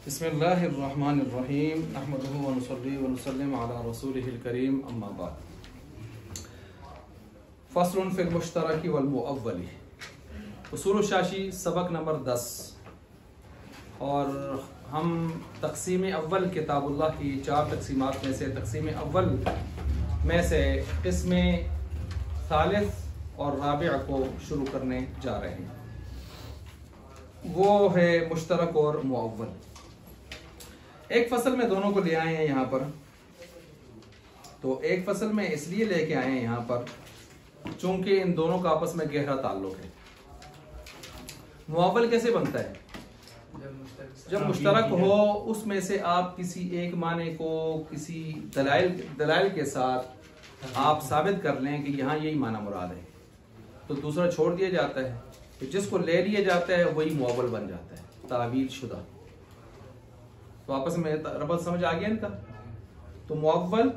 बिस्मिल्लाहिर्रहमानिर्रहीम नहमदुहु व नुसल्ली व नुसल्लिम अला रसूलिहिल करीम अम्मा बाद। फ़स्लुन फ़िल मुश्तरकी वल मुअव्वली। उसूल शाशी सबक नंबर 10 और हम तक़सीम अव्वल किताबुल्लाह की 4 तक़सीमात में से तक़सीम अव्वल में से इसमें सालिस और राबिअ को शुरू करने जा रहे हैं। वो है मुश्तरक और मुअव्वल। एक फसल में दोनों को ले आए हैं यहाँ पर। तो एक फसल में इसलिए लेके आए हैं यहाँ पर चूंकि इन दोनों का आपस में गहरा ताल्लुक है। मुअव्वल कैसे बनता है? जब मुश्तरक हो उसमें से आप किसी एक माने को किसी दलाइल के साथ आप साबित कर लें कि यहाँ यही माना मुराद है, तो दूसरा छोड़ दिया जाता है। तो जिसको ले लिया जाता है वही मुअव्वल बन जाता है, तावील शुदा। तो आपस में रबत समझ आ गया इनका। तो मुअव्वल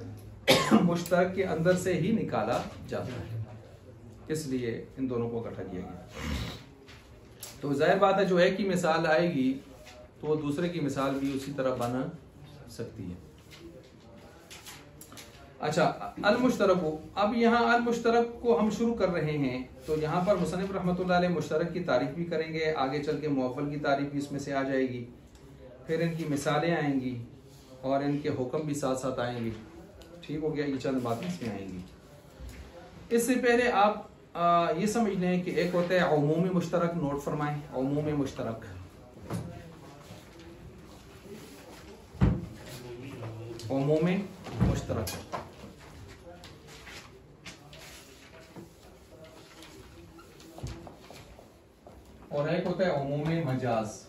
मुश्तरक के अंदर से ही निकाला जाता है, इसलिए इन दोनों को इकट्ठा किया गया। तो जाहिर बात है जो एक की मिसाल आएगी तो वो दूसरे की मिसाल भी उसी तरह बना सकती है। अच्छा, अल मुश्तरक। अब यहाँ अल मुश्तरक को हम शुरू कर रहे हैं। तो यहाँ पर मुसन्निफ रहमतुल्लाह अलैह मुश्तरक की तारीफ भी करेंगे, आगे चल के मुअव्वल की तारीफ भी इसमें से आ जाएगी, फिर इनकी मिसालें आएंगी और इनके हुक्म भी साथ साथ आएंगे। ठीक हो गया, ये चंद बातें इसमें आएंगी। इससे पहले आप ये समझ लें कि एक होता है उमूमी मुश्तरक। नोट फरमाएं, उमूमी मुश्तरक। उमूमी मुश्तरक और एक होता है उमूमी मजाज।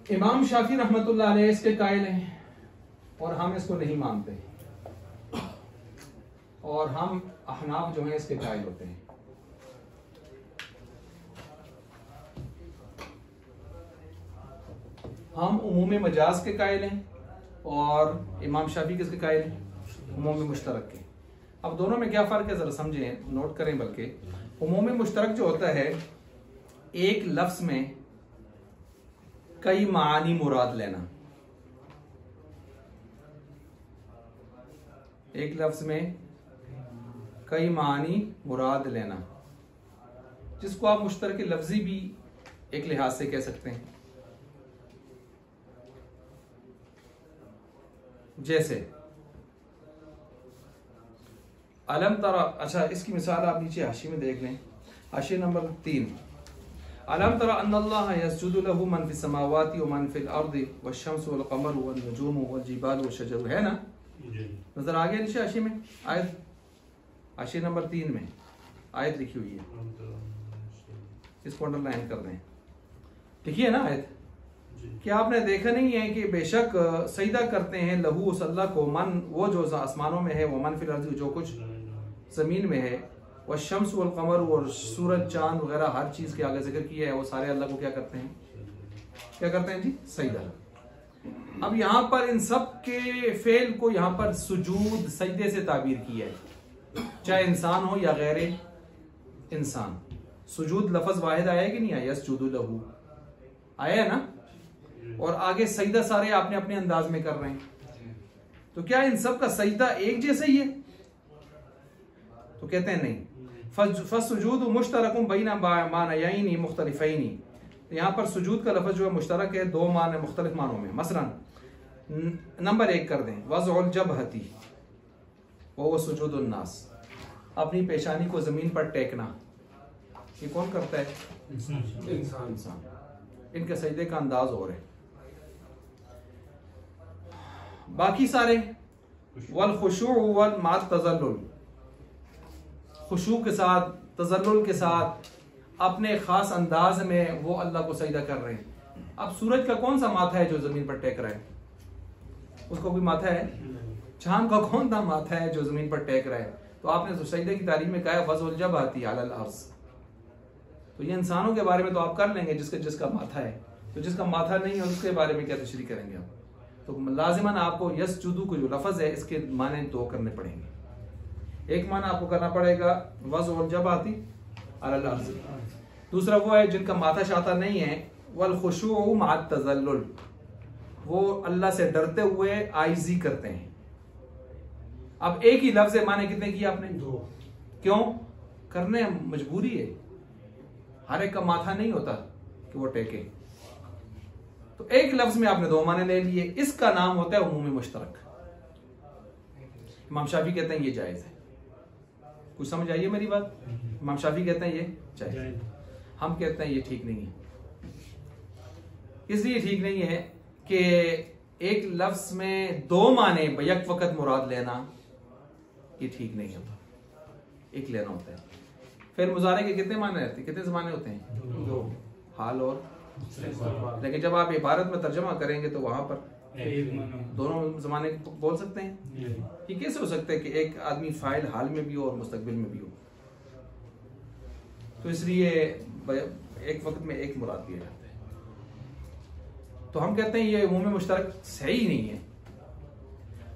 इमाम शाफी रहमतुल्लाह अलैह इसके कायल हैं और हम इसको नहीं मानते, और हम अहनाफ जो हैं इसके कायल होते हैं। हम उमूम मजाज के कायल हैं और इमाम शाफी किसके कायल हैं? उमूम मुश्तरक के। अब दोनों में क्या फर्क है जरा समझें, नोट करें। बल्कि उमूम मुश्तरक जो होता है एक लफ्ज में कई मानी मुराद लेना। एक लफ्ज में कई मानी मुराद लेना, जिसको आप मुश्तरक लफ्जी भी एक लिहाज से कह सकते हैं। जैसे अलम तरा। अच्छा, इसकी मिसाल आप नीचे हाशिए में देख लें, हाशिए नंबर 3। अलम तरा अन्नल्लाह यस्जुदु लहु मन फिस समावाति व मन फिल अर्दि वश्शम्सु वल क़मरु वन नुजूमु वल जिबालु वश्शजरु। है ना? नजर आ गया नीचे हाशिए में आयत, हाशिए नंबर 3 में आयत लिखी हुई है, इसको अंडरलाइन कर दें। लिखी है ना आयत? क्या आपने देखा नहीं है कि बेशक सजदा करते हैं लहू उस अल्लाह को, मन वो जो आसमानों में है, वो मन फिल अर्दि जो कुछ जमीन में है, वह शम्स वल कमर और सूरज चांद वगैरह हर चीज के आगे जिक्र किया है, वो सारे अल्लाह को क्या करते हैं? क्या करते हैं जी? सजदा। अब यहाँ पर इन सब के फेल को यहाँ पर सुजूद सजदे से ताबीर किया है, चाहे इंसान हो या गैर इंसान। सुजूद लफज वाहिद आया कि नहीं आया? यस्जुदु लहू आया है ना? और आगे सजदा सारे आपने अपने अंदाज में कर रहे हैं। तो क्या इन सब का सजदा एक जैसा ही है? तो कहते हैं नहीं। फसुजूद मुश्तरकुम बैना मानयैनि मुख्तलिफैनि। यहाँ पर सुजूद का लफ्ज जो है मुश्तरक है दो माने मुख्तलिफ मानों में। मसलन नंबर 1 कर दें, वज़उल जबहती वो सुजूदुन नास। अपनी पेशानी को जमीन पर टेकना, ये कौन करता है? इंसान। इनके सजदे का अंदाज और है। बाकी सारे वल खुशू वल मात तज़ल्लुल, खुशू के साथ तज़ल्लुल के साथ अपने खास अंदाज में वो अल्लाह को सजदा कर रहे हैं। अब सूरज का कौन सा माथा है जो जमीन पर टेक रहा है? उसका कोई माथा है? चांद का कौन सा माथा है जो जमीन पर टेक रहा है? तो आपने तो सजदे की तारीफ में कहा है वज़उल जबहती अलल अर्ज़। तो ये इंसानों के बारे में तो आप कर लेंगे जिसका माथा है, तो जिसका माथा नहीं है उसके बारे में क्या तशरीह करेंगे आप? तो लाजिमन आपको यस्जुदु को जो लफ्ज है इसके माने दो करने पड़ेंगे। एक माना आपको करना पड़ेगा वज़ जब आती अलल अर्ज़, दूसरा वो है जिनका माथा शाता नहीं है, वल खुशू मअत तज़ल्लुल, वो अल्लाह से डरते हुए आइजी करते हैं। अब एक ही लफ्ज माने कितने किए आपने? 2। क्यों करने? मजबूरी है, हर एक का माथा नहीं होता कि वो टेके, तो एक लफ्ज में आपने 2 माने ले लिए, इसका नाम होता है उमूमी मुश्तरक। इमाम शाफी कहते हैं ये जायज है। कुछ समझ आइए मेरी बात? इमाम शाफी कहते हैं ये जायज, हम कहते हैं ये ठीक नहीं है। इसलिए ठीक नहीं है कि एक लफ्ज में 2 माने बैक वक्त मुराद लेना ये ठीक नहीं होता, एक लेना होता है। फिर मुजारे के कितने माने रहते हैं, कितने ज़माने होते हैं? 2, हाल और, लेकिन जब आप इबारत में तर्जमा करेंगे तो वहां पर दोनों ज़माने बोल सकते हैं। ये कैसे हो सकता है कि एक आदमी फाइल हाल में भी हो और मुस्तकबिल में भी हो? तो इसलिए एक वक्त में एक मुराद दिया जाता है। तो हम कहते हैं ये उमूमी मुश्तरक सही नहीं है।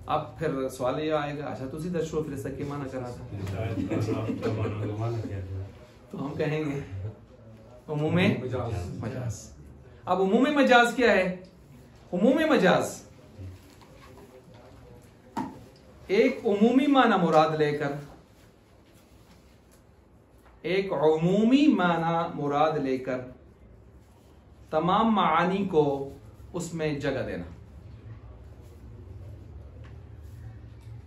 अब फिर सवाल ये आएगा, अच्छा तुसी दर्शो फिर इसका क्या माना करा था? तो हम कहेंगे उमूमे मजाज। अब उमूमे मजाज क्या है? उमूमी मजाज एक उमूमी माना मुराद लेकर, एक उमूमी माना मुराद लेकर तमाम मानी को उसमें जगह देना।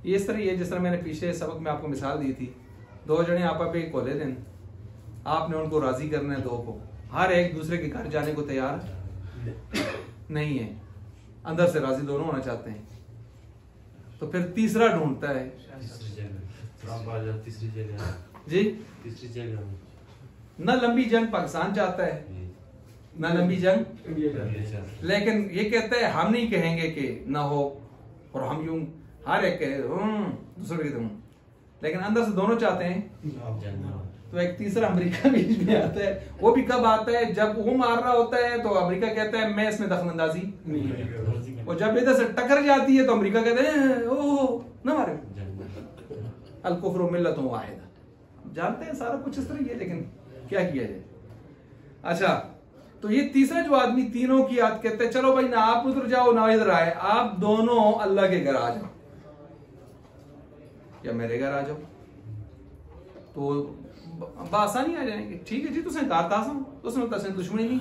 ये इस तरह है जिस तरह मैंने पिछले सबक में आपको मिसाल दी थी, 2 जने आपा पे खोले दिन, आपने उनको राजी करना है 2 को, हर एक दूसरे के घर जाने को तैयार नहीं है, अंदर से राजी दोनों होना चाहते हैं, तो फिर तीसरा ढूंढता है। जी तीसरी जगह न लंबी जंग पाकिस्तान चाहता है न लंबी जंग, लेकिन ये कहता है हम नहीं कहेंगे कि ना हो, और हम यूं हर एक कहे दूसरे के तुम, लेकिन अंदर से दोनों चाहते हैं। तो एक तीसरा अमेरिका बीच में आता है। वो भी कब आता है? जब वो मार रहा होता है तो अमेरिका कहता है मैं इसमें दखलंदाजी नहीं, और जब इधर से टकर जाती है तो अमेरिका कहते हैं ओह ना मारे, अल कुफ्रु मिल्लतुन वाहिदा। जानते हैं सारा कुछ इस तरह ही है, लेकिन क्या किया जाए। अच्छा, तो ये तीसरा जो आदमी तीनों की याद कहते हैं चलो भाई ना आप उधर जाओ ना इधर आए, आप दोनों अल्लाह के घर आ जाओ या मेरे घर आ जाओ, तो आसानी आ जाएंगे। ठीक है जी, तुझे उसने दुश्मनी नहीं,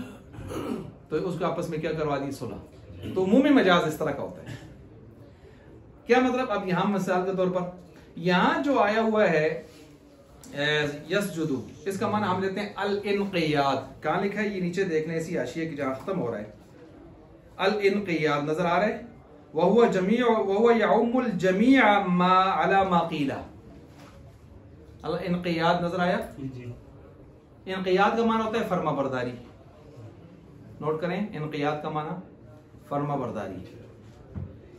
तो उसको आपस में क्या करवा दी? सुलह। तो मुंह में मजाज इस तरह का होता है। क्या मतलब? अब यहां मिसाल के तौर पर यहां जो आया हुआ है यसजुदु, इसका माना हम लेते हैं अल इनक़ियाद। कहां लिखा है? ये नीचे देख लें, इसी हाशिए की जहां खत्म हो रहा है, अल इनक़ियाद नजर आ रहा है। वहुवा जमीअ वहुवा यउमुल जमीअ मा अला मा क़ीला। इनक़ियाद नजर आया? इनक़ियाद का माना होता है फर्मा बरदारी। नोट करें, इनक़ियाद का माना फर्मा बरदारी।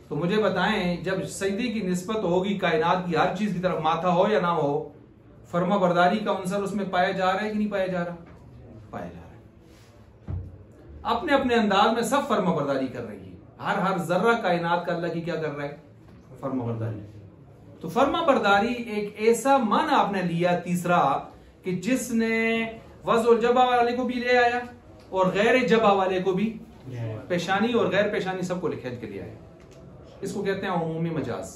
तो मुझे बताएं, जब सजदे की निस्बत होगी कायनात की हर चीज की तरफ, माथा हो या ना हो, फर्मा बरदारी का अंसर उसमें पाया जा रहा है कि नहीं पाया जा रहा? पाया जा रहा है। अपने अपने अंदाज में सब फर्मा बरदारी कर रही है। हर जर्रा कायनात का अल्लाह की क्या कर रहा है? फर्मा बरदारी। तो फर्मा बरदारी एक ऐसा माना आपने लिया तीसरा कि जिसने वज़ जबा वाले को भी ले आया और गैर जबा वाले को भी, पेशानी और गैर पेशानी सबको लिखे के लिए आया। इसको कहते हैं उमूमी मजाज।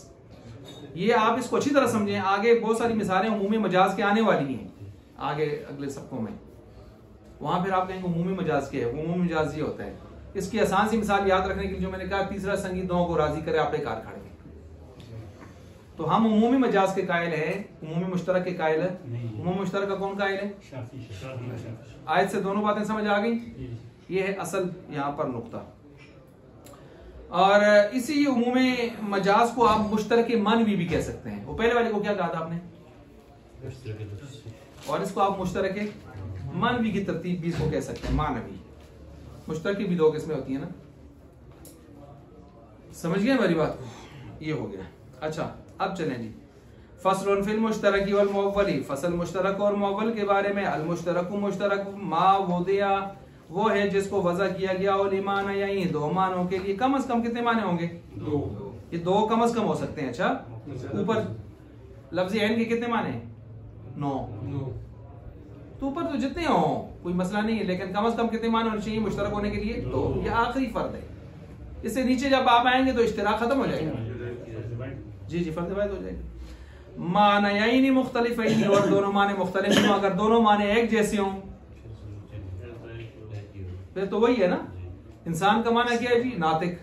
ये आप इसको अच्छी तरह समझें, आगे बहुत सारी मिसालें उमूमी मजाज के आने वाली हैं आगे अगले सबकों में, वहां फिर आप कहेंगे उमूमी मजाज क्या है। उमूमी मजाज ये होता है, इसकी आसान सी मिसाल याद रखने के लिए जो मैंने कहा, तीसरा संगी 2 को राजी करे आप एक कार खड़े, तो हम उमूमी मजाज के कायल है, उमूमी मुश्तरक के कायल है। उमूमी मुश्तरक का कौन कायल है? आयत से दोनों बातें समझ आ गई। ये है असल यहाँ पर नुक्ता। और इसी उमूमी मजाज को आप मुश्तरक मानवी भी कह सकते हैं। वो पहले वाले को क्या कहा था आपने? और इसको आप मुश्तरक मानवी की तरतीब भी इसको कह सकते हैं, मानवी। मुश्तरक भी 2 किस्में होती है ना, समझ गए मेरी बात को? ये हो गया। अच्छा, अब चलें जी, फसलुन फिल मुश्तरकी वल मुअव्वली। फसल मुश्तरक और मुअव्वल के बारे में। अल मुश्तरकु मुश्तरक मा वुदिया, वो है जिसको वज़ा किया गया, और ईमान यही 2 मानों के लिए। कम से कम कितने माने होंगे? 2। ये 2 कम से कम हो सकते हैं। अच्छा, ऊपर लफ्ज़ ऐन के कितने माने? 9। तो ऊपर तो जितने हो कोई मसला नहीं है, लेकिन कम से कम कितने माने होने चाहिए मुश्तरक होने के लिए? 2। ये आखिरी फर्द है। इससे नीचे जब आप आएंगे तो इश्तिराक खत्म हो जाएगा। जी फर्द वाहिद हो जाएगा। मानयानी मुख्तलिफैनी, और दोनों माने मुख्तलिफ हों। अगर दोनों माने एक जैसे हों फिर तो वही है ना। इंसान का माना क्या है जी? नातिक।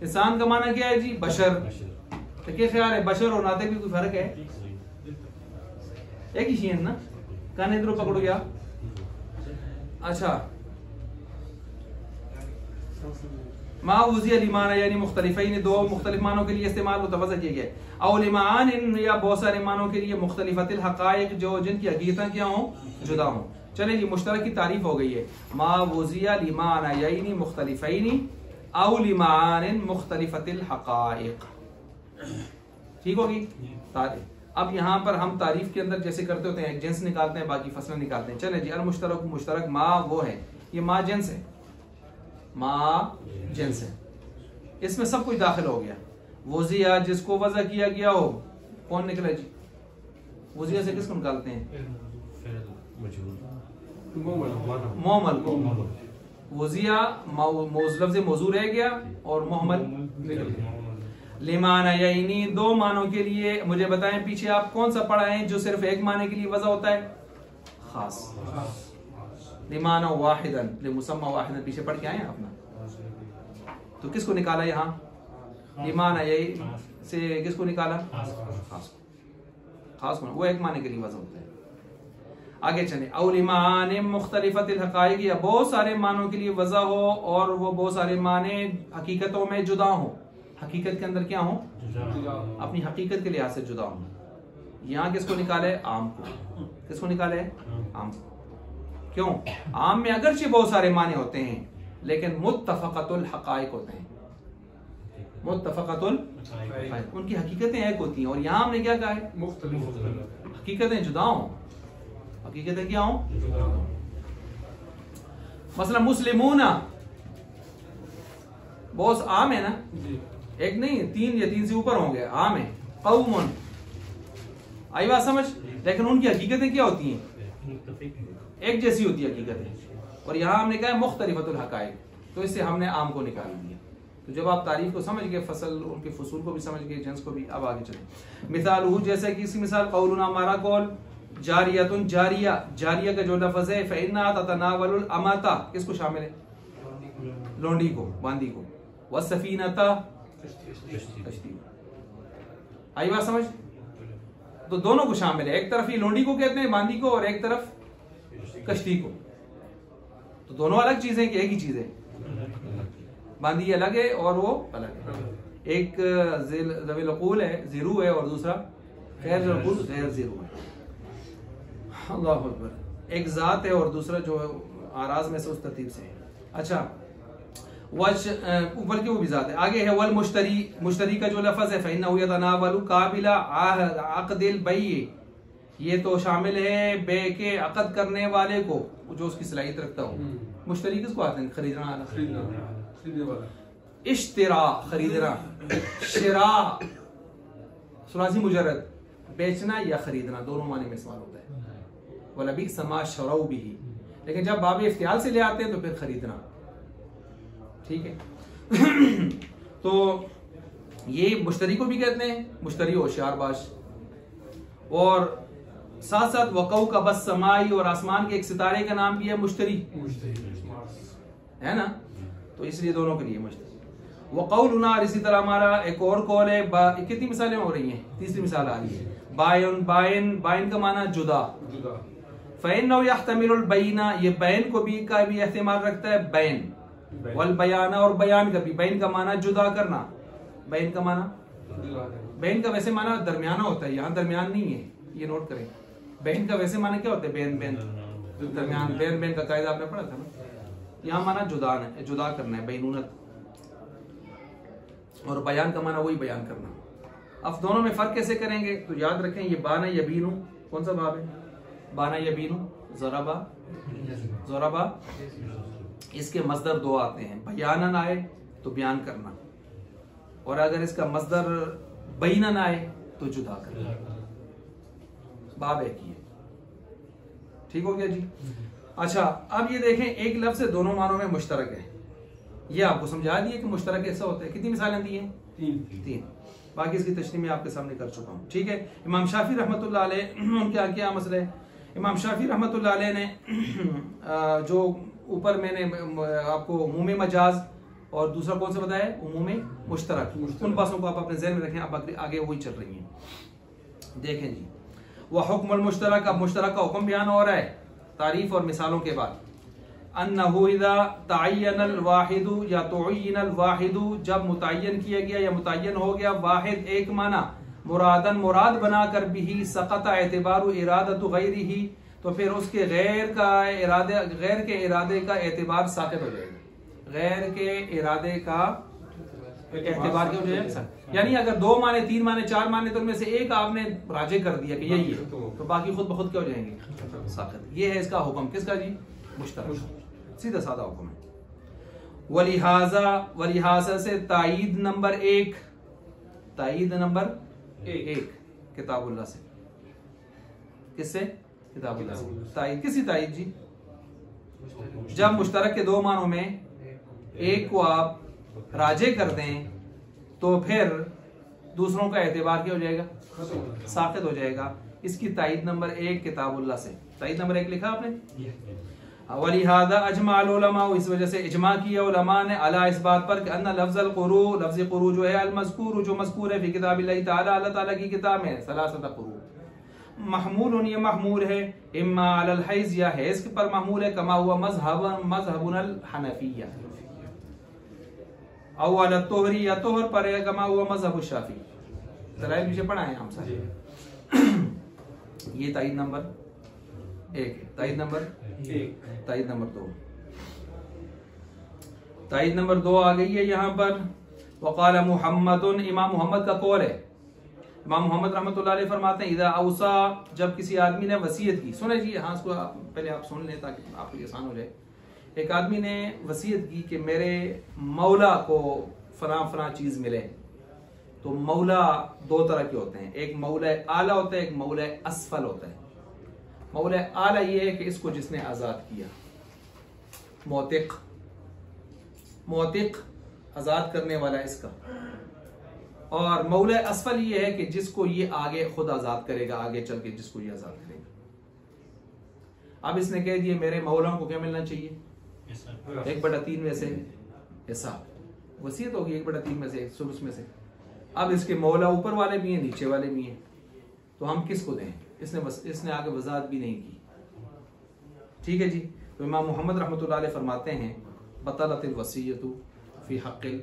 इंसान का माना क्या है जी? बशर। तो क्या ख्याल है, बशर और नातिक में कोई फर्क है? एक ही चीज है ना। कान इधर पकड़ो गया। अच्छा, मा वज़िया लिमाना यानी मुख्तलिफैन, दो मुख्तलिफ मानों के लिए इस्तेमाल मुतवज़्ज़ह किया गया। औ लिमान, या बहुत सारे मानों के लिए मुख्तलिफतिल हक़ाइक़, जो जिनकी हकीकतें क्या हों? जुदा हों। चले जी, मुश्तरक की तारीफ हो गई है। मा वज़िया लिमाना यानी मुख्तलिफैनी औ लिमान मुख्तलिफतिल हक़ाइक़। ठीक होगी तारीफ। अब यहाँ पर हम तारीफ के अंदर जैसे करते होते हैं, एक जिन्स निकालते हैं, बाकी फसलें निकालते हैं। चले जी, अल मुश्तरक, मुश्तरक मा वो है, ये मा जिन्स है, मा जिन्स है, इसमें सब कुछ दाखिल हो गया। वज़िया जिसको वज़ा किया गया हो, कौन निकला जी? वज़िया से किसको निकालते हैं? मोहमल को। वज़िया लफ्ज़ मौजू रह गया और मोहमल निकल गया। लिमाना यानी दो मानों के लिए, मुझे बताएं पीछे आप कौन सा पढ़ा है जो सिर्फ एक माने के लिए वज़ा होता है? खास। लिमाना वाहिदन लिमुसम्मा वाहिदन पीछे पढ़ के आए हैं अपना। तो किसको निकाला यहाँ? लिमाना यही से किसको निकाला? खास। खास को, वो एक माने के लिए वज़ा होता है। आगे चले। औ लिमान मुख्तलिफतिल हक़ाइक़, या बहुत सारे मानों के लिए वज़ा हो और वो बहुत सारे माने हकीकतों में जुदा हो। हकीकत के अंदर क्या हो? अपनी हकीकत के लिहाज से जुदा हो। यहाँ किसको निकाले? आम को। किसको निकाले? आम को। क्यों? आम में अगरचे बहुत सारे माने होते हैं लेकिन मुत्तफ़क़तुल हक़ाइक़ होते हैं। मुत्तफ़क़तुल हक़ाइक़, उनकी हकीकतें एक होती हैं। और यहाँ हमने क्या कहा है? मुख्तलिफ। हकीकतें जुदा हो। हकीकतें क्या हो? मसला मुस्लिमूना बहुत आम है ना, एक नहीं, 3 या 3 से ऊपर होंगे, आम है। कौमुन, आई बात समझ? लेकिन उनकी हकीकतें क्या होती हैं? एक जैसी होती है हकीकतें। और यहाँ हमने कहा मुख्तलिफतुल हक़ाइक़, तो इससे हमने आम को निकाल दिया। तो जब आप तारीफ को समझ गए, फसल उनके फसूल को भी समझ गए, जिन्स को भी, अब आगे चले। मिसाल जैसे कि इसकी मिसाल कौलुना, हमारा कौल, जारियतुन जारिया, जारिया का जो लफ्ज़ है, फ़इन्ना ततनावलुल अमाता, किसको शामिल है? लोंडी को, बांदी को। वस्सफ़ीनता, कश्ती। आई बात समझ? तो दोनों को शामिल है। एक तरफ ये लोंडी को कहते हैं, बांदी को, और एक तरफ कश्ती को। तो दोनों अलग चीजें कि एक ही चीज है? बांदी अलग है और वो अलग है। एक ज़वील उक़ूल है, ज़िरू है, और दूसरा गैर उक़ूल, गैर ज़िरू है। अल्लाह अकबर। एक ज़ात है और दूसरा जो है आराज में से उस तरतीब से है। अच्छा, वश ऊपर की वो भी ज़ात है। आगे है वल मुश्तरी, मुश्तरी का जो लफ्ज़ है, फ़इन्नहु यतनावलु काबिला अक़दिल बै'i, ये तो शामिल है बे के अक़द करने वाले को, जो उसकी सलाहियत रखता हो। मुश्तरी किसको आते हैं? खरीदना वाला। इश्तिरा, खरीदना। शिरा सुलासी मुजर्रद, बेचना या खरीदना, दोनों माने में इस्तेमाल होता है। वलबी समा शरऊ भी, लेकिन जब बाब इफ्तियाल से ले आते हैं तो फिर खरीदना। ठीक है। तो ये मुश्तरी को भी कहते हैं, मुश्तरी होशियारबाज। और साथ साथ वक़ऊ का बस समाई, और आसमान के एक सितारे का नाम भी है मुश्तरी, है ना। तो इसलिए दोनों के लिए मुश्तरी। वक़ौलुना, और इसी तरह हमारा एक और कौल है। कितनी मिसालें हो रही हैं? तीसरी मिसाल आ रही है। बायन, बायन, बायन का माना जुदा। फ़इन्नहु यहतमिलुल बैना, ये बैन को भी का भी एहतिमाल रखता है, बैन। वल बयाना, और बयान का भी। बैन का माना जुदा करना, बैन का माना, बैन का वैसे माना दरमियाना होता है, यहाँ दरमियान नहीं है, ये नोट करें। बैन का वैसे माना क्या होता है? बैन, बैन दरमियान, बैन बैन का कायदा आपने पढ़ा था ना। यहाँ माना जुदा, जुदा करना है, बैनूनत। और बयान का माना वही बयान करना। अब दोनों में फर्क कैसे करेंगे? तो याद रखें, ये बाना यबीनु कौन सा बाब है? बाना यबीनु, ज़रबा, ज़रबा, इसके मस्दर 2 आते हैं। बयानन आए तो बयान करना, और अगर इसका मस्दर बैनन आए तो जुदा करना। बाब एक ही है। ठीक हो गया जी। अच्छा, अब ये देखें, एक लफ्ज से दोनों मानों में मुश्तरक है, ये आपको समझा दिए कि मुश्तरक ऐसा होता है। कितनी मिसालें दी हैं? तीन। बाकी इसकी तशरीह मैं आपके सामने कर चुका हूँ। ठीक है, इमाम शाफी रहमतुल्लाह अलैह उनका क्या मसला है? इमाम शाफी रहमतुल्लाह अलैह ने जो ऊपर मैंने आपको उमूम मजाज और दूसरा कौन सा बताया, उमूम मुश्तरक, उन बातों को आप अपने ज़हन में रखें, आप आगे वही चल रही हैं। देखें जी, वह हुक्मुल मुश्तरक, अब मुश्तरक का हुक्म बयान हो रहा है तारीफ और मिसालों के बाद। अन्नहु इज़ा तअय्यनल वाहिदु या तुअय्यनल वाहिदु, जब मुतय्यन किया गया या मुतय्यन हो गया वाहिद एक माना, मुरादन मुराद बनाकर बिही सक़त एतबारु इरादतु गैरिही, तो फिर उसके गैर के इरादे का एतबार साक़ित हो जाएगा। गैर के इरादे का एतबार क्यों हो जाएगा? यानी अगर 2 माने, 3 माने, 4 माने, तो उनमें से एक आपने राजे कर दिया कि यही है, तो बाकी खुद ब खुद क्या हो जाएंगे? साक़ित। ये है इसका हुक्म, किसका जी? मुश्तरक, सीधा साधा हुक्म है। वलिहाजा से ताईद नंबर 1, ताईद नंबर 1 किताबुल्लाह से। किससे? किताबुल्लाह से। ताईद, किसी ताईद जी? जब मुश्तरक के 2 मानों में एक को आप राजे कर दें तो फिर दूसरों का एतबार क्या हो जाएगा? साक़ित हो जाएगा। इसकी ताईद नंबर 1 किताबुल्लाह से। ताईद नंबर 1 लिखा आपने? वलिहादा अजमाल उलमा, इस वजह से इजमा किया उलमा ने अला इस बात पर कि अन्ना लफ्ज़ल कुरू, लफ्ज़ कुरू जो है, अल मज़कूर जो मज़कूर है फी किताबिल्लाहि ताला, अल्लाह ताला की किताब में, सलासत कुरू, महमूल, ये महमूल है इम्मा अलल हैज़, या हैज़ पर महमूल है, कमा हुआ मज़हबुल हनफिय्या, औ अल तोहरी, या तोहर पर है, कमा हुआ मज़हबुल शाफ़ी। दलाइल पीछे पढ़ा है हम सारे। ये ताईद नंबर 1, ताईद नंबर 1, ताईद नंबर 2, ताईद नंबर 2 आ गई है यहाँ पर। वक़ाल मुहम्मदुन, इमाम मोहम्मद का कौल है। इमाम मोहम्मद रहमतुल्लाह अलैह फरमाते हैं, इज़ा औसा, जब किसी आदमी ने वसीयत की, सुने जी, हाँ इसको पहले आप सुन लें ताकि आपको आसान हो जाए। एक आदमी ने वसीयत की कि मेरे मौला को फलां चीज मिले, तो मौला 2 तरह के होते हैं, एक मौला आला होता है, एक मौला असफल होता है। मौला आला ये है कि इसको जिसने आजाद किया, मोतिक आजाद करने वाला इसका, और मौला असफल ये है कि जिसको ये आगे खुद आजाद करेगा, आगे चल के जिसको ये आजाद करेगा। अब इसने कह दिया मेरे मौला को क्या मिलना चाहिए? 1/3 में से हिस्सा, वसीयत होगी 1/3 में से, सुलुस में से। अब इसके मौला ऊपर वाले भी हैं, नीचे वाले भी हैं, तो हम किसको दें? इसने आगे वजाहत भी नहीं की। ठीक है जी। तो इमाम मोहम्मद रहमतुल्लाह अलैह फरमाते हैं, बतलतिल वसीयतु फी हक़्क़िल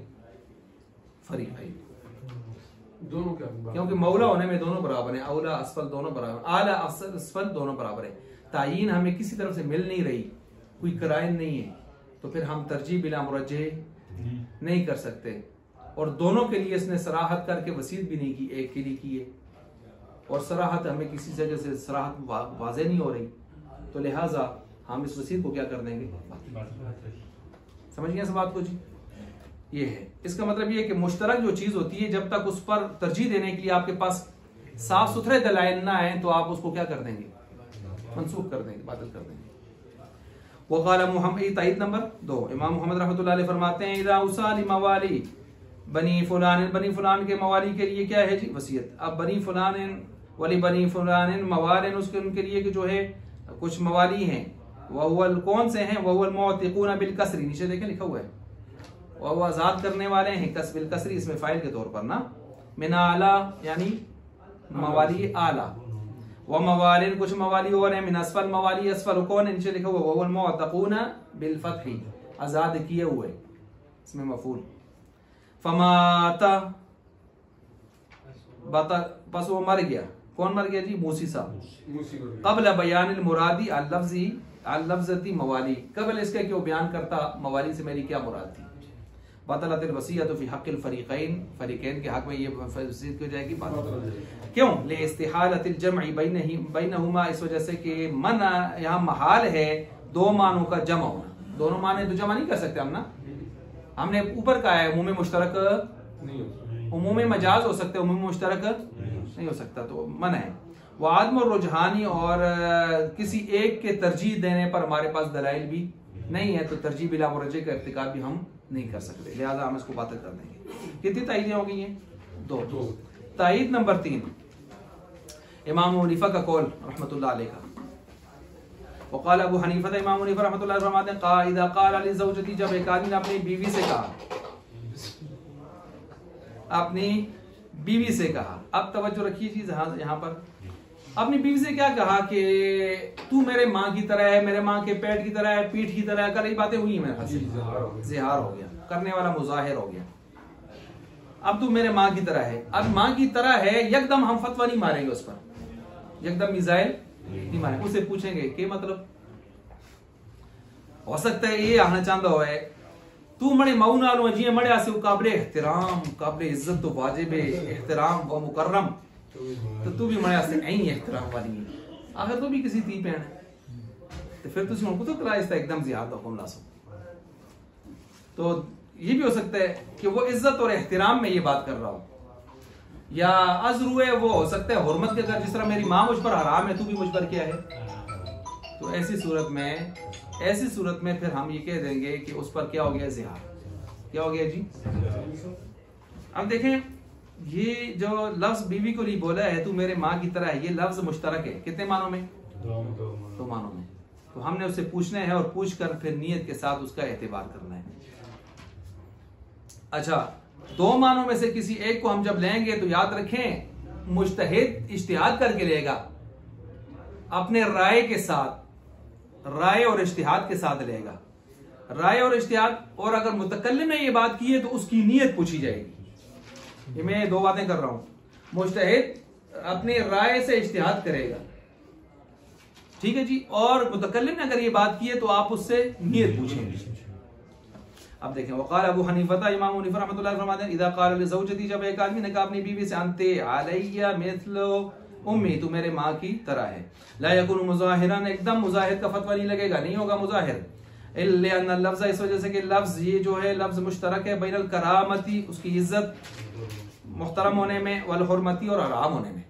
फ़रीक़ैन, दोनों क्या? क्योंकि मौला होने में दोनों बराबर हैं, औला असफल दोनों बराबर, आला असफल दोनों बराबर है। तायीन हमें किसी तरफ से मिल नहीं रही, कोई कराइन नहीं है, तो फिर हम तरजीह बिला मुरज्जह नहीं कर सकते। और दोनों के लिए इसने सराहत करके वसीयत भी नहीं की, एक के लिए की है, और सराहत हमें किसी जगह से सराहत वाज़ेह नहीं हो रही, तो लिहाजा हम इस वसीयत को क्या कर देंगे? समझ गए इस बात को जी? ये है, इसका मतलब ये है कि मुश्तरक जो चीज होती है, जब तक उस पर तरजीह देने के लिए आपके पास साफ सुथरे दलाइल ना आए, तो आप उसको क्या कर देंगे? मनसूख कर देंगे, बातिल कर देंगे। वक़ाल मुहम्मद, ताईद नंबर 2, इमाम मोहम्मद रहमतुल्लाह अलैह फरमाते हैं, इज़ा उसाली मवाली बनी फुलान के मवाली के लिए क्या है जी? वसीयत। अब बनी फुलान मवालिन, उसके उनके लिए कि जो है कुछ मवाली हैं, वह कौन से हैं? वह मुअतिक़ून बिल कसरी, नीचे देखें लिखा हुआ है, वह आजाद करने वाले हैं, कस बिल कसरी, इसमें फाइल के तौर पर ना, मिन आला यानी मवाली आला, वह मवालिन कुछ मवाली और हैं, मिन असफल मवाली असफल कौन है? नीचे लिखा हुआ वह मुअतक़ून बिल फतही, आजाद किए हुए, इसमें मफूल। फमाता बता, बस वो मर गया, कौन मर गया जी? मूसी साहब। क़ब्ल बयानिल मुरादी अल लफ्ज़ती मवाली, कबल इसके कि वो बयान करता मवाली से मेरी क्या मुराद थी। बतलतिल वसीयतु फी हक़्क़िल फ़रीक़ैन, फ़रीक़ैन के हक में ये वसीयत हो जाएगी। क्यों? ले इस्तिहालतिल जमई बैनहुमा, इस वजह से कि मन यहाँ महाल है 2 मानों का जमा होना। दोनों माने तो जमा नहीं कर सकते हम ना, हमने ऊपर कहा है उमूम मुश्तरक, उमूम मजाज हो सकते, उमूम मुश्तरक नहीं हो सकता, तो मन है। वो आदम और रुझानी और किसी एक के तरजीह देने पर हमारे पास दलाइल भी नहीं है, तो तरजीह बिला मुरज्जे का इर्तिकाब भी हम नहीं कर सकते, लिहाजा हम इसको बातें कर देंगे। कितनी तायीदें हो गई हैं? दो। तायीद नंबर 3 इमाम हनीफा का कौल रहमतुल्लाह अलैह का। वक़ाल अबू हनीफा, इमाम हनीफा रहमतुल्लाह अलैह फरमाते हैं क़ाइदा क़ाल अली ज़ौजती, जब एक आदमी ने अपनी बीवी से कहा, अपनी बीवी से कहा, अब तवज्जो रखिए चीज यहाँ पर, अपनी बीवी से क्या कहा कि तू मेरे माँ की तरह है, मेरे माँ के पेट की तरह है, पीठ की तरह है, कल ये बातें हुई मेरे हाथ से, ज़िहार हो गया, करने वाला मुज़ाहिर हो गया। अब तू मेरे माँ की तरह है, अब माँ की तरह है, यकदम हम फतवा नहीं मारेंगे उस पर, यकदम मिसाइल नहीं मारेंगे, उसे पूछेंगे कि मतलब हो सकता है ये आना चाहता हो है तू मड़े माऊ नाल जी मड़े आसे काबिल एहतराम, काबिल इज्जत तो वाजिब एहतराम व मुकर्रम, तो तू भी मड़े आसे ऐ एहतराम वाली है, अगर तू भी किसी धी भैन है तो फिर तुम उनको तो करा इसका एकदम ज्यादा हुक्म ला सको। तो ये भी हो सकता है कि वो इज्जत और एहतराम में ये बात कर रहा हो, या अजरू है वो हो सकता है हुर्मत के, अगर जिस तरह मेरी माँ मुझ पर हराम है तू भी मुझ पर क्या है, तो ऐसी सूरत में फिर हम ये कह देंगे कि उस पर क्या हो गया, ज़िहार। क्या हो गया जी? अब देखें, ये जो लफ्ज बीवी को लिए बोला है तू मेरे माँ की तरह है, ये लफ्ज मुश्तरक है कितने मानों में? दो मानों में। तो हमने उससे पूछना है और पूछ कर फिर नियत के साथ उसका एतबार करना है। अच्छा, दो मानों में से किसी एक को हम जब लेंगे तो याद रखें मुज्तहिद इज्तिहाद करके लेगा, अपने राय के साथ, राय और इज्तिहाद के साथ लेगा, राय और इज्तिहाद, और अगर मुतकल्लिम ने ये बात की है तो उसकी नीयत पूछी जाएगी। ये मैं दो बातें कर रहा हूं, मुज्तहिद अपनी राय से इज्तिहाद करेगा, ठीक है जी, और मुतकल्लिम ने अगर ये बात की है तो आप उससे नीयत पूछेंगे। अब देखें, वक़ाल अबू हनीफा, इमाम हनीफा रहमतुल्लाह अलैह फरमाते हैं इज़ा क़ाल लिज़ौजती, जब एक आदमी ने कहा अपनी बीवी से अंते अलैया मिस्लु उम्मी, तू मेरे माँ की तरह है, ला यकुनु मुज़ाहिरन, एकदम मुज़ाहिर का फतवा नहीं लगेगा, नहीं होगा मुज़ाहिर, इल्ला अन्न लफ्ज़, इस वजह से कि लफ्ज़ ये जो है लफ्ज़ मुश्तरक है बैनल करामती, उसकी इज्जत मुहतरम होने में, वल हुर्मती, और हराम होने में,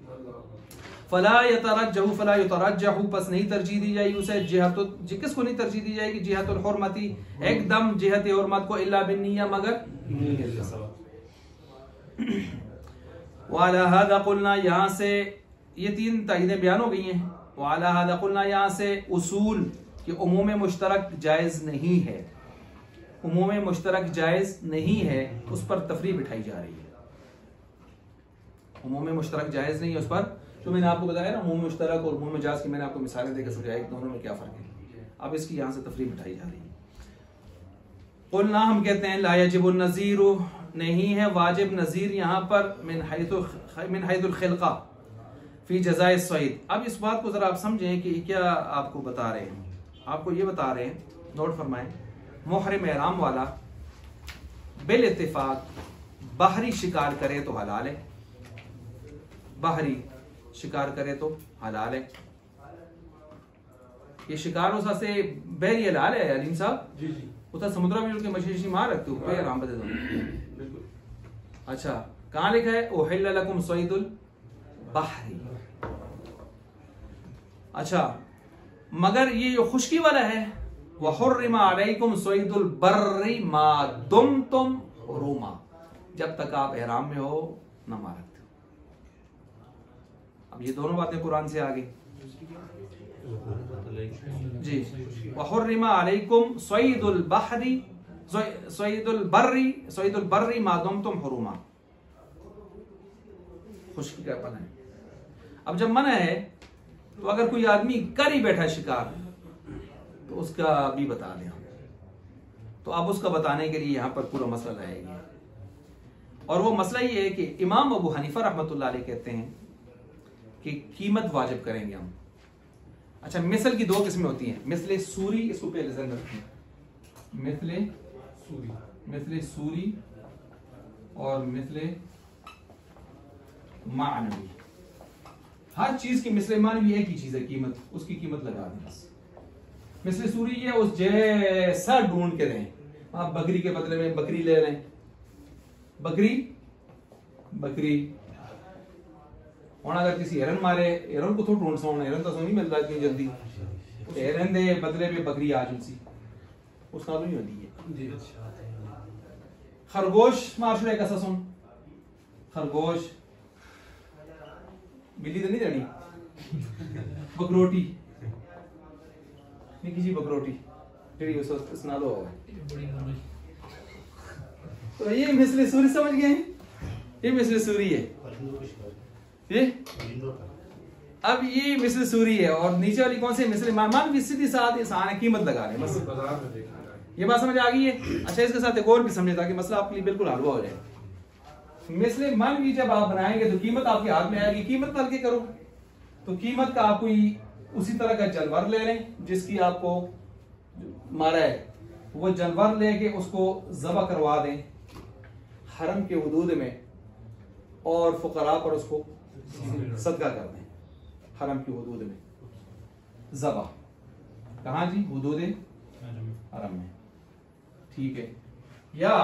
फला यतरज्जहु, फला युतरज्जहु, बस नहीं तरजीह दी जाएगी उसे, जिहतु, किसको नहीं तरजीह दी जाएगी, जिहतुल हुर्मती, एकदम जिहत हुर्मत को, इल्ला बिन्निया, मगर वाला हादा कुलना, यहाँ से ये 3 तायीदें बयान हो गई हैं। वाला हादा कुलना, यहाँ से उसूल कि उमूम मुश्तरक जायज़ नहीं है, उमूम मुश्तरक जायज़ नहीं है, उस पर तफरीक बिठाई जा रही है। उमूम मुश्तरक जायज़ नहीं है उस पर, जो मैंने आपको बताया ना, उमूम मुश्तरक और उमूम जायज़ की मैंने आपको मिसालें देकर समझाया दोनों में क्या फ़र्क है, अब इसकी यहाँ से तफरीक बिठाई जा रही है। कुलना, हम कहते हैं ला यजिबुन नज़ीरु, नहीं है वाजिब नज़ीर यहाँ पर, मिन हैदुल खिल्क़ा फी जज़ाए सईद। अब इस बात को जरा आप समझें कि क्या आपको बता रहे हैं, आपको ये बता रहे हैं, नोट फरमाएं, मुहरिम एहराम वाला बिल इत्तिफाक बाहरी शिकार करे तो हलाल है, बाहरी शिकार करे तो हलाल है। ये शिकार उस से बहरी हलाल है अलीम साहब जी जी, उधर समुद्र में उनके मछली मार रखते हो पे आराम बदे बिल्कुल। अच्छा, कहाँ लिखा है उहिल्ला लकुम सईदुल बहरी। अच्छा, मगर ये जो खुश्की वाला है, वहुर्रिमा अलैकुम सईदुल बर्री मा दुमतुम हुरुमा, जब तक आप एहराम में हो न मार रखते हो। अब ये दोनों बातें कुरान से आ गई जी। वहुर्रिमा अलैकुम सईदुल बहरी, सईदुल बर्री मा दुमतुम हुरुमा, खुश्की का पना है। अब जब मना है तो अगर कोई आदमी कर ही बैठा शिकार तो उसका भी बता दें, तो अब उसका बताने के लिए यहां पर पूरा मसला लाएंगे, और वो मसला ये है कि इमाम अबू हनीफा रहमतुल्लाह अलैह कहते हैं कि कीमत वाजिब करेंगे हम। अच्छा, मिसल की 2 किस्में होती हैं, मिसले सूरी, इसको पहले ध्यान रखें, मिसले सूरी और मिसले मानवी। हर चीज की मिसले मानवी एक ही चीज है, कीमत, उसकी कीमत लगा दें बस। मिसले सूरी ये उस जैसा ढूंढ के दें, आप बकरी के बदले में बकरी ले लें, बकरी हुण अगर किसी हिरन मारे, हिरन को तो ढूंढ सो, हिरन तो नहीं मिलता इतनी जल्दी, हिरन दे बदले में बकरी आ जुलसी उस नाल नहीं होती है। जी खरगोश मार छड़े कैसा सुन, खरगोश बिल्ली तो नहीं देनी, बकरोटी निकी जी बकरोटी जेडी उस नाल हो। तो ये मिसले सूरी समझ गए हैं, ये मिसले सूरी है ये। अब ये मिसले सूरी है और नीचे वाली कौन सी मिसले मान भी सीधी साथ इंसान है, कीमत लगा रहे हैं बस। बाजार में देखा है। ये बात समझ आ गई है। अच्छा इसके साथ एक और भी समझे ताकि मसला आपके लिए बिल्कुल हलवा हो जाए। मिसले मान भी जब आप बनाएंगे तो कीमत आपके हाथ में आएगी, कीमत तल के करो तो कीमत का आप कोई उसी तरह का जानवर ले लें जिसकी आपको मारा है, वो जानवर लेके उसको ज़बह करवा दें हरम के हुदूद में और फुकरा पर उसको सदका कर दें हरम की हुदूद में। ज़बह कहाँ जी? हुदूद हरम में, ठीक है। या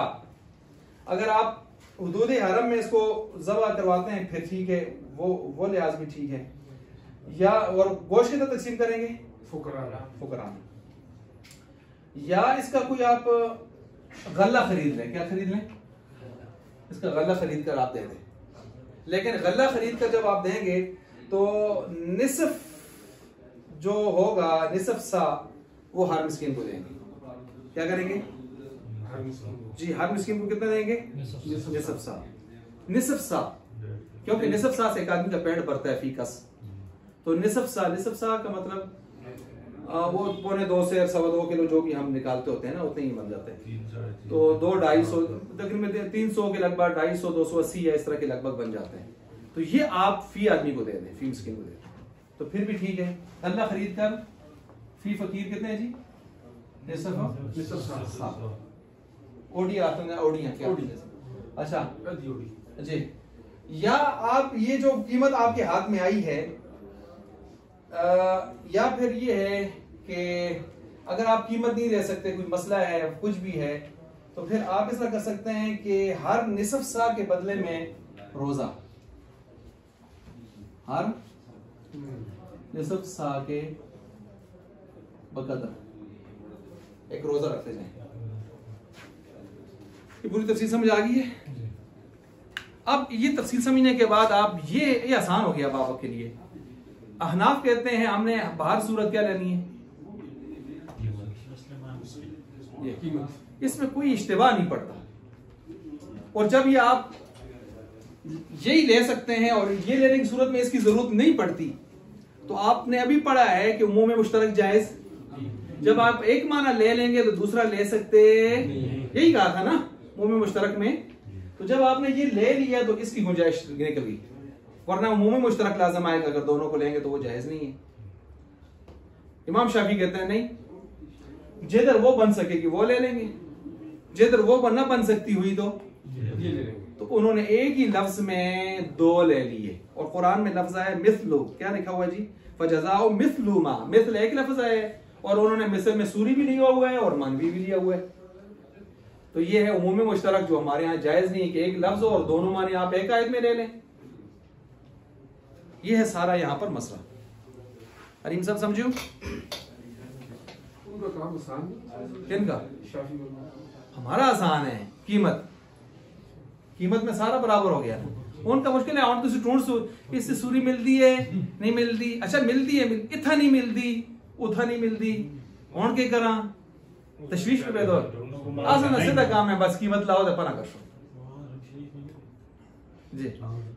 अगर आप हुदूद हरम में इसको ज़बह करवाते हैं फिर ठीक है, वो लिहाज भी ठीक है। या और गोश्त कितना तकसीम करेंगे? फुकरा में। या इसका कोई आप गल्ला खरीद लें, क्या खरीद लें? इसका गल्ला खरीद कर आप दे दें, लेकिन गल्ला खरीद कर जब आप देंगे तो निसफ जो होगा, निसफ सा वो हर मिस्किन को देंगे। क्या करेंगे जी? हर मिस्किन को कितना देंगे? निसफ सा। निसफ सा क्योंकि निसफ सा से एक आदमी का पेट भरता है फीकस, तो निसफ सा का मतलब वो 2.25 से 2.25 किलो जो भी हम निकालते होते हैं ना उतने ही बन जाते हैं। तो 2-250 तकरीबन 300 के लगभग 250 280 या इस तरह के लगभग बन जाते हैं। तो ये आप फी आदमी को दे दें, फी मिस्किन को दे दें तो फिर भी ठीक है। अल्लाह खरीद कर फी फकीर कितने हैं जी? ओडी आते हैं, ओडियां क्या? अच्छा जी। या आप ये जो कीमत आपके हाथ में आई है या फिर ये है कि अगर आप कीमत नहीं दे सकते, कोई मसला है कुछ भी है, तो फिर आप इस तरह कर सकते हैं कि हर निसफ सा के बदले में रोजा, हर निसफ सा के बकदर एक रोजा रखते जाएं। ये पूरी तफसील समझ आ गई है। अब ये तफसील समझने के बाद आप ये आसान हो गया बाबा के लिए। अहनाफ कहते हैं हमने बाहर सूरत क्या लेनी है? इसमें कोई इश्तिबा नहीं पड़ता। और जब ये आप यही ले सकते हैं और ये लेने की सूरत में इसकी जरूरत नहीं पड़ती, तो आपने अभी पढ़ा है कि मुंह में मुश्तरक जायज। जब आप एक माना ले लेंगे तो दूसरा ले सकते, यही कहा था ना मुंह में मुश्तरक में। तो जब आपने ये ले लिया तो इसकी गुंजाइश निकल गई, वरना मुंह में मुश्तरक लाजम आएगा। अगर दोनों को लेंगे तो वो जायज नहीं है। इमाम शाफी कहते हैं नहीं, जिधर वो बन सकेगी वो ले लेंगे, जिधर वो न बन सकती हुई तो ये ले लेंगे। तो उन्होंने एक ही लफ्ज में दो ले लिए। और कुरान में लफ्ज है मिथलु, क्या लिखा हुआ जी? फजज़ाउ मिथलु मा, मिथल एक लफ्ज है और उन्होंने मिसल में सूरी भी लिया हुआ है और मानवी भी लिया हुआ है। तो ये है उमूमी मुश्तरक जो हमारे यहाँ जायज नहीं है कि एक लफ्ज और दोनों माने आप एक आयत में ले लें। ये है सारा यहाँ पर मसला। अरीम साहब समझो? उनका काम आसान है। किनका? शाफी। हमारा आसान है। कीमत में सारा बराबर हो गया ना। उनका मुश्किल है। और तुसी ढूंढ इससे सूरी मिलती है नहीं मिलती, अच्छा मिलती है, इथा नहीं मिलती, उथा नहीं मिलती, हुण के करा तशवीश पे पैदा हो। आसान सीधा काम है, बस कीमत लाओ तो पना कर जी।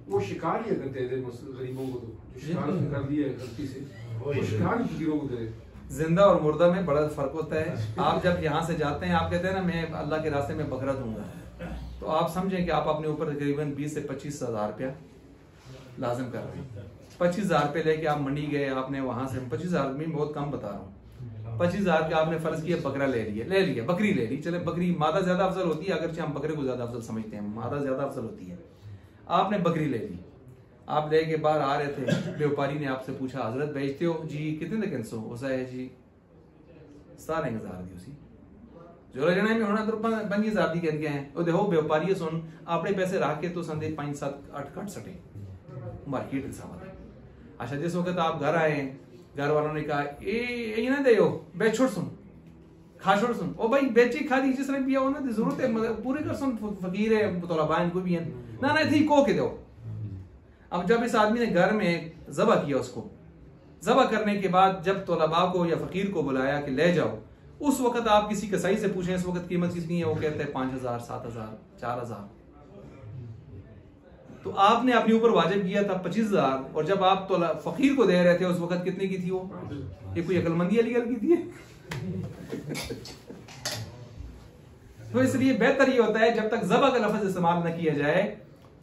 वो शिकार ही करते थे गरीबों को, तो शिकार कर दिया गलती से, वो शिकार फकीरों को दे। जिंदा और मुर्दा में बड़ा फर्क होता है। आप जब यहाँ से जाते हैं, आप कहते हैं ना मैं अल्लाह के रास्ते में बकरा दूंगा, तो आप समझें कि आप अपने ऊपर तकरीबन 20 से 25 हज़ार रुपया लाजिम कर रहे हैं। 25 हज़ार रुपये लेके आप मंडी गए, आपने वहां से 25 हज़ार में बहुत कम बता रहा हूँ, 25 हज़ार के आपने फर्ज किया बकरा ले लिया, बकरी ले ली। चले बकरी मादा ज्यादा अफजल होती है, अगरचे हम बकरे को ज्यादा अफजल समझते हैं, मादा ज्यादा अफजल होती है। आपने बकरी ले ली, आप लेके बाहर आ रहे थे, व्यापारी ने आपसे पूछा हजरत बेचते हो जी, कितने तक सो उसा है जी 17,000 दी उसी जो जने में होना तो 5,000 दी कहते हैं। और देखो व्यापारी सुन अपने पैसे रख के तो संदे 5, 7, 8 कट सटे मार्केट हिसाब है। अच्छा जिस वक्त आप घर आए, घर वालों ने कहा ये ना दे बे छोड़ सुन खा छोड़ सुन, ओ भाई बेची खा दी जिसने पिया हो ना जरूरत है पूरी कर सुन, फकीर है तलबा इनको भी है ना थी को के दो। अब जब इस आदमी ने घर में ज़बह किया, उसको ज़बह करने के बाद जब तलबा को या फकीर को बुलाया कि ले जाओ, उस वक्त आप किसी कसाई से पूछें इस वक्त कीमत कितनी है, वो कहते हैं 5,000 7,000 4,000। तो आपने अपने ऊपर वाजिब किया था 25,000, और जब आप तो फकीर को दे रहे थे उस वक्त कितने की थी वो? ये कोई अकलमंदी वाली गल की थी? तो इसलिए बेहतर ये होता है जब तक ज़बह का लफ्ज़ इस्तेमाल न किया जाए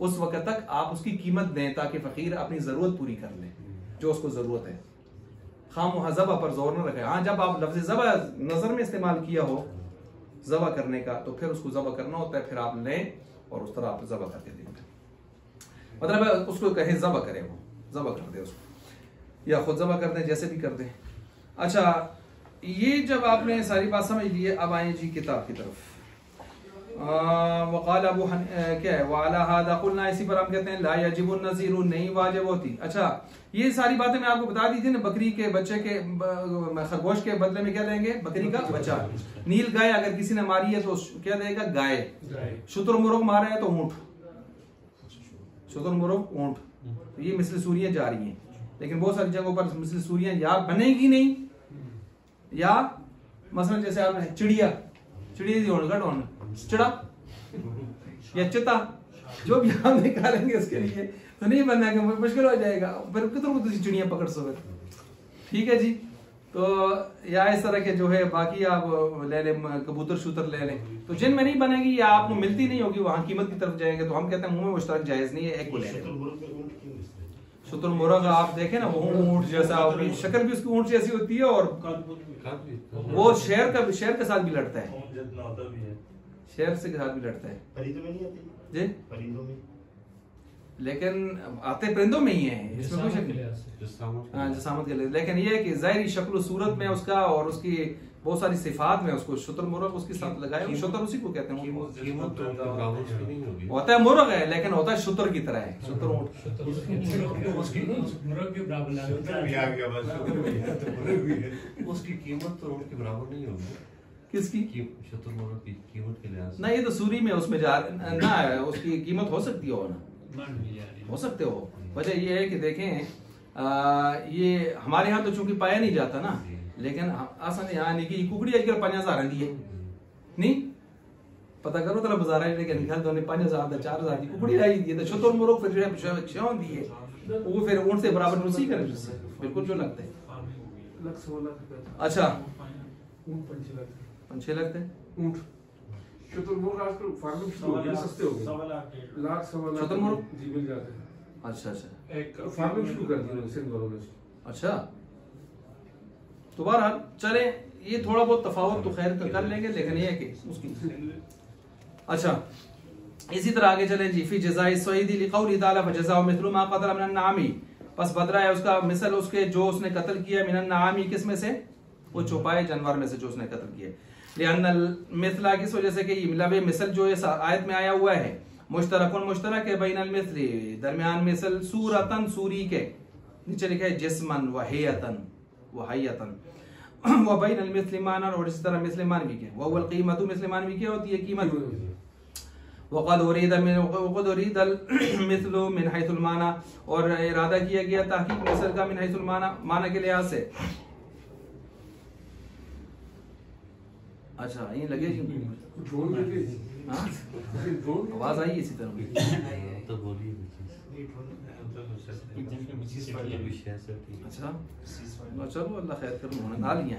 उस वक्त तक आप उसकी कीमत दें, ताकि फकीर अपनी जरूरत पूरी कर ले जो उसको जरूरत है। खाम ज़बह पर जोर न रखे। हाँ, जब आप लफ्ज़ ज़बह नजर में इस्तेमाल किया हो ज़बह करने का, तो फिर उसको ज़बह करना होता है, फिर आप लें और उस तरह आप ज़बह करके देंगे। मतलब उसको कहे ज़बह करे, वो ज़बह कर दे उसको, या खुद ज़बह कर दे, जैसे भी कर दे। अच्छा, ये जब आपने सारी बात समझ ली है, अब आए जी किताब की तरफ। वक़ाल अबू क्या है, वाला हादा कुलना, इसी पर हम कहते हैं ला यजिबुन नज़ीरु, नहीं वाजिब होती। अच्छा, ये सारी बातें मैं आपको बता दी थी ना, बकरी के बच्चे के खरगोश के बदले में क्या देंगे? बकरी का बच्चा। नील गाय अगर किसी ने मारी है तो क्या देगा? गाय। शुतुरमुर्ग मारा है तो ऊंट, शुतुरमुर्ग ऊंट। तो ये मिसल सूरियां जा रही हैं, लेकिन बहुत सारी जगहों पर मिसल सूरियां या बनेगी नहीं, या मसलन जैसे आप चिड़िया चिड़ा या चिता, जो भी आप निकालेंगे उसके लिए तो नहीं बनना, मुश्किल हो जाएगा, फिर कितने चिड़िया पकड़ सो। ठीक है जी। तो या इस तरह के जो है बाकी आप ले लें, कबूतर शूतर ले लें, तो जिन में नहीं बनेगी या आपको मिलती नहीं होगी, वहां कीमत की तरफ जाएंगे, तो हम कहते हैं मुंह में मुश्तरक जायज नहीं है, एक को ले लें। शुतुरमुर्ग आप देखें ना, वो ऊंट जैसा, शक्ल भी उसकी ऊंट जैसी होती है, और वो शेर के साथ भी लड़ता है, शेर से के साथ भी लड़ता है जी, लेकिन आते परिंदों में ही है, इसमें कोई शक नहीं। हाँ, जसामत के लिए, लेकिन ये है कि ज़ाहिरी शक्ल सूरत में उसका और उसकी बहुत सारी सिफात में उसको शुतुरमुर्ग उसके साथ लगाए, शुतर उसी को कहते हैं। होता है मुर्ग है, लेकिन होता है शुतर की तरह है, शुतर ऊंट। उसकी कीमत तो ऊंट के बराबर नहीं होगी। किसकी? शुतुरमुर्ग की कीमत के लिहाज ना, ये तो सूरी में उसमें जा ना है, उसकी कीमत हो सकती हो ना, हो सकते हो। वजह ये है कि देखें ये हमारे यहाँ तो चूंकि पाया नहीं जाता ना, लेकिन आसान यहाँ नहीं कि कुकड़ी आजकल 5,000 दी है, नहीं पता करो तो बाजार है, लेकिन ख्याल तो 5,000 4,000 की कुकड़ी आई दी है, तो शुतुरमुर्ग फिर जो है क्यों दी है, वो फिर ऊंट से बराबर उसी का बिल्कुल जो लगता है। अच्छा, 5-6 लाख ऊंट शुतुरमुर्ग आजकल फार्मिंग शुरू हो गई, सस्ते हो गए, लाख सवा लाख शुतुरमुर्ग जी मिल जाते हैं। अच्छा अच्छा, एक फार्मिंग शुरू कर दी सिंध वालों ने। अच्छा, तो बहरहाल चले, ये थोड़ा बहुत तफावत तो खैर कर लेंगे, लेकिन ये है कि उसकी। अच्छा, इसी तरह आगे चले जी। फी जज़ाई सईदी लिक़ौली ताला फजज़ाउ मिस्लु मा क़तल मिनन नामी, बस बदला है उसका मिसल उसके जो उसने कत्ल किया, मिनन नामी किस में से? वो छुपाए जानवर में से जो उसने कत्ल किया। लिअन्नल मिसला, किस वजह से कि लब मिसल जो इस आयत में आया हुआ है, मुश्तरकुन मुश्तरक है, बैनल मिसली दरमियान मिसल, सूरतन सूरी के, नीचे लिखा है जिस्मन व हैयतन व हैयतन, व बैनल मिस्लिमान, और इसी तरह मिस्लिमान भी के, व वल कीमतु मिस्लिमान भी के होती है कीमत। वक़द उरीदल मिस्लु मिन हैसुल माना, और इरादा किया गया तहकीक मिसल का मिन हैसुल माना, माना के लिहाज से। अच्छा, ये लगे ड्रोन लगे, हाँ, आवाज आई इसी तरह तो बोलिए। अच्छा, चलो अल्लाह खैर करे, उन्होंने ना लिया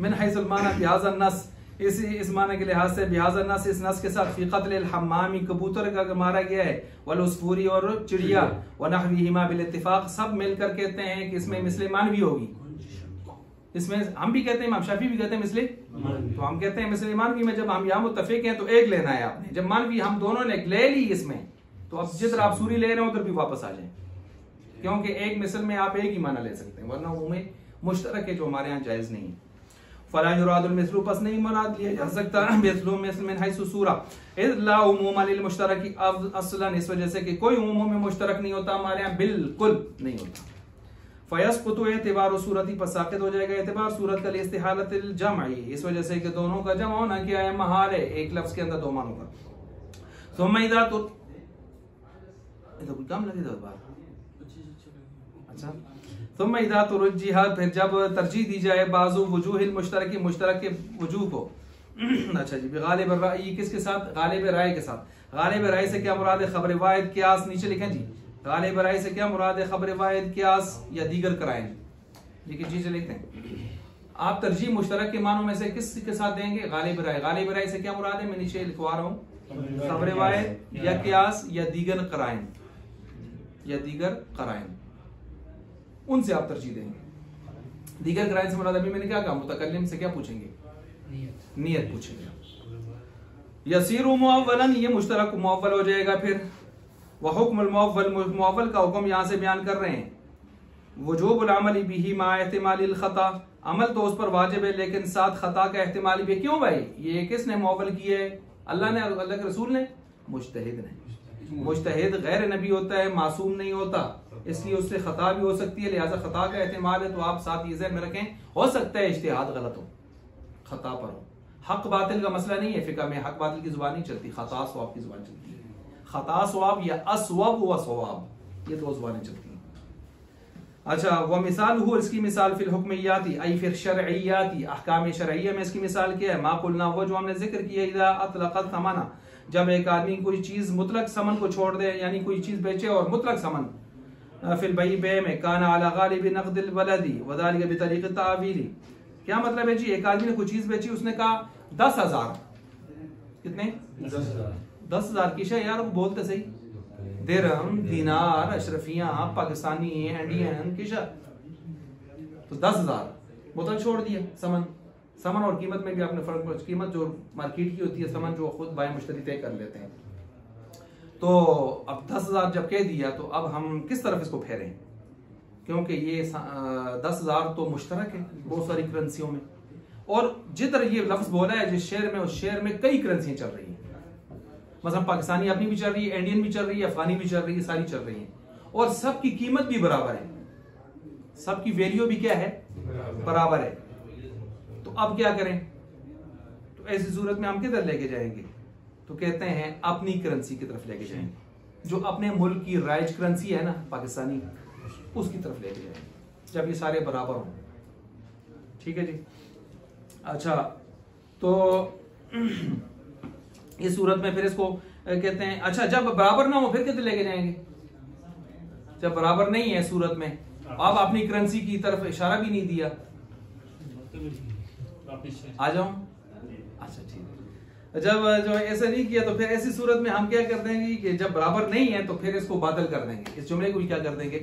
मिन हैसुल माना बिहाज़ा नस, इस माना के लिहाज से, बिहाज़ा नस, इस नस के साथ, फी क़त्ल हम्मामी, कबूतर का मारा गया है, वल उस्फूरी, और चिड़िया, व नहवीहिमा बिल इत्तिफाक, सब मिलकर कहते हैं कि इसमें मिस्लिमान भी होगी। इसमें हम भी कहते हैं, इमाम शाफी भी कहते हैं मिसले, तो हम कहते हैं मिसले मानवी में जब हम यहाँ मुत्तफिक हैं तो एक लेना है आपने, जब मानवी हम दोनों ने ले ली इसमें, तो अब जिधर आप सूरी ले रहे हो उधर भी वापस आ जाए, क्योंकि एक मिसल में आप एक ही माना ले सकते हैं, वरना उनमें मुश्तरक है जो हमारे यहाँ जायज नहीं है। फला युरादुल मिस्लु, पस नहीं मुराद लिया जा सकता मिस्लु मिस्ल मिन हैसु सूरा इल्ला उमूमन लिल मुश्तरकी, असलन इस वजह से कि कोई उमूम में मुश्तरक नहीं होता, हमारे यहाँ बिल्कुल नहीं होता। फयस्कुतु एतिबार सूरती, पर साकित हो जाएगा एतिबार सूरत का इस्तिहालतिल जमई, इस वजह से कि दोनों का जमा होना क्या है, महाल है, एक लफ्ज के अंदर दो मानों का। सुम्मा इज़ा तो कोई काम लगे दो बार, अच्छा सुम्मा इज़ा तुरज्जिहा, फिर जब तरजीह दी जाए बाजू वजूहिल मुश्तरकी, मुश्तरक के वजूह को अच्छा जी, गालिब राय किसके साथ, गालिब राय के साथ। गालिब राय से क्या मुराद है, खबर वाहिद कियास, नीचे लिखें जी, गालिब राय से क्या मुराद है, खबर वाहिद कियास या दीगर कराइन, ये चीजें लिखते हैं आप। तरजीह मुश्तरक के मानों में से किस के साथ देंगे, गालिब राय। गालिब राय से क्या मुराद है, मैं नीचे लिखवा रहा हूँ, खबर वाहिद या कियास या दीगर कराइन, या दीगर कराइन, उनसे आप तरजीह देंगे। दीगर कराइन से मुराद अभी मैंने क्या कहा, मुतकल्लिम से क्या पूछेंगे, नियत पूछेंगे। यसीरु मुअव्वलन, ये मुश्तरक मुअव्वल हो जाएगा। फिर वह हुक्मुल मुअव्वल, मुअव्वल का हुक्म यहाँ से बयान कर रहे हैं। वजूबुल अमल बिही मा इहतिमालिल खता, अमल तो उस पर वाजिब है लेकिन साथ खता का एहतिमाल भी। क्यों भाई, ये किसने मुअव्वल किया है, अल्लाह ने, अल्लाह के रसूल ने, मुज्तहिद ने। मुज्तहिद गैर नबी होता है, मासूम नहीं होता, इसलिए उससे खता भी हो सकती है, लिहाजा खता का एहतिमाल है। तो आप साथ ये ज़हन में रखें, हो सकता है इज्तिहाद गलत हो, खता पर हो। हक बातिल का मसला नहीं है, फिका में हक बातिल की जुबान नहीं चलती, खता सवाब की जुबान चलती है। खता सवाब या असवाब व सवाब, ये दो जुबानें चलती हैं। अच्छा, वह मिसाल हो, इसकी मिसाल फिल हुक्मियाती आई फिर शरइयाती, अहकाम शरइया में इसकी मिसाल क्या है, माकुलना, वो जो हमने जिक्र किया, इदा अतलक़त समना, जब एक आदमी कोई चीज मुतलक समन को छोड़ दे, यानी कोई चीज बेचे और मुतलक समन, फिल बई बे में काना अला गालिब नक़दिल वलदी वदालिका बितरीक़ तावीली। क्या मतलब है जी, एक आदमी ने कोई चीज बेची, उसने कहा 10,000, कितने 10,000 की शय, यार वो बोलते सही, दिरहम, दिनार, अशरफिया, पाकिस्तानी, इंडियन की शय, तो 10,000 बोतल छोड़ दिया। समन और कीमत में भी आपने फर्क, कीमत जो मार्केट की होती है, समन जो खुद बाय मुश्तरी तय कर लेते हैं। तो अब 10,000 जब कह दिया, तो अब हम किस तरफ इसको फेरें, क्योंकि ये 10,000 तो मुश्तरक है बहुत सारी करेंसियों में, और जिधर ये लफ्ज बोला है जिस शहर में, उस शहर में कई करेंसियां चल रही हैं। मतलब पाकिस्तानी अपनी भी चल रही है, इंडियन भी चल रही है, अफगानी भी चल रही है, सारी चल रही है, और सबकी कीमत भी बराबर है, सबकी वैल्यू भी क्या है, बराबर है। तो अब क्या करें, तो ऐसी सूरत में हम किधर लेके जाएंगे, तो कहते हैं अपनी करेंसी की तरफ लेके जाएंगे, जो अपने मुल्क की राइज करेंसी है ना पाकिस्तानी, उसकी तरफ लेके जाएंगे, जब ये सारे बराबर हों। ठीक है जी। अच्छा, तो इस सूरत में फिर इसको कहते हैं, अच्छा जब बराबर ना हो फिर किधर लेके जाएंगे, जब बराबर नहीं है सूरत में, अब अपनी करेंसी की तरफ इशारा भी नहीं दिया, आ जाओ। अच्छा ठीक है, जब जो ऐसा नहीं किया तो फिर ऐसी सूरत में हम क्या कर देंगे कि जब बराबर नहीं है तो फिर इसको बादल कर देंगे, इस जुमले को भी क्या कर देंगे,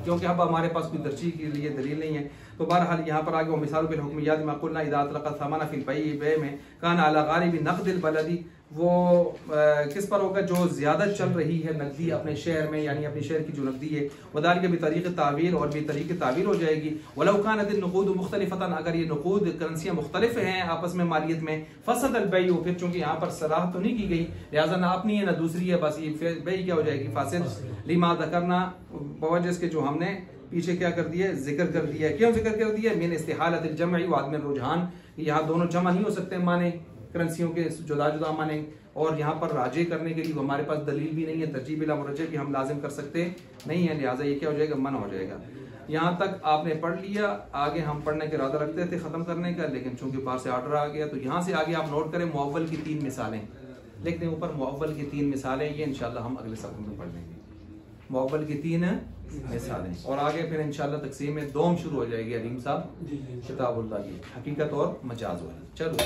क्योंकि अब हमारे पास कोई तरजीह के लिए दलील नहीं है। तो बहरहाल यहाँ पर आगे वो मिसाल बिल हुक्मियात मा कुलना इज़ा अतलक़त समना फिल बे में काना अला गालिबि नक़दिल बलदी, वो किस पर होगा, जो ज्यादा चल रही है नकदी अपने शहर में, यानी अपने शहर की जो नकदी है, वदालिका बितरीक़ तावील, और बेतरीक़ तावील हो जाएगी। वलौ कानत नुक़ूद मुख्तलिफ़तन, अगर ये नुक़ूद करेंसियाँ मुख्तलिफ हैं आपस में मालियत में, फ़सद अल बैउ, फिर चूंकि यहाँ पर सलाह तो नहीं की गई, लिहाजा ना अपनी है ना दूसरी है, बस ये बैई क्या हो जाएगी, फासिद। लिमा ज़करना, बवजह इसके जो हमने पीछे क्या कर दिया, जिक्र कर दिया। क्यों जिक्र कर दिया, मिन इस्तिहालतिल जमई व अदम रुझान, यहाँ दोनों जमा नहीं हो सकते माने, करेंसियों के जुदा जुदा माने, और यहाँ पर राजे करने के लिए हमारे पास दलील भी नहीं है, तरजीह बिला मुरज्जह भी हम लाजिम कर सकते नहीं है, लिहाजा ये क्या हो जाएगा, मन हो जाएगा। यहाँ तक आपने पढ़ लिया, आगे हम पढ़ने के इरादा रखते थे खत्म करने का, लेकिन चूंकि बाहर से ऑर्डर आ गया, तो यहाँ से आगे आप नोट करें मुअव्वल की 3 मिसालें लिख दें ऊपर, मुअव्वल की 3 मिसालें, ये इंशाल्लाह हम अगले सत्र में पढ़ लेंगे, मुअव्वल की 3 मिसालें, और आगे फिर इंशाल्लाह तकसीम में दोम शुरू हो जाएगी अलीम साहब किताबुल्लाह की, हकीकत और मजाज वाली। चलो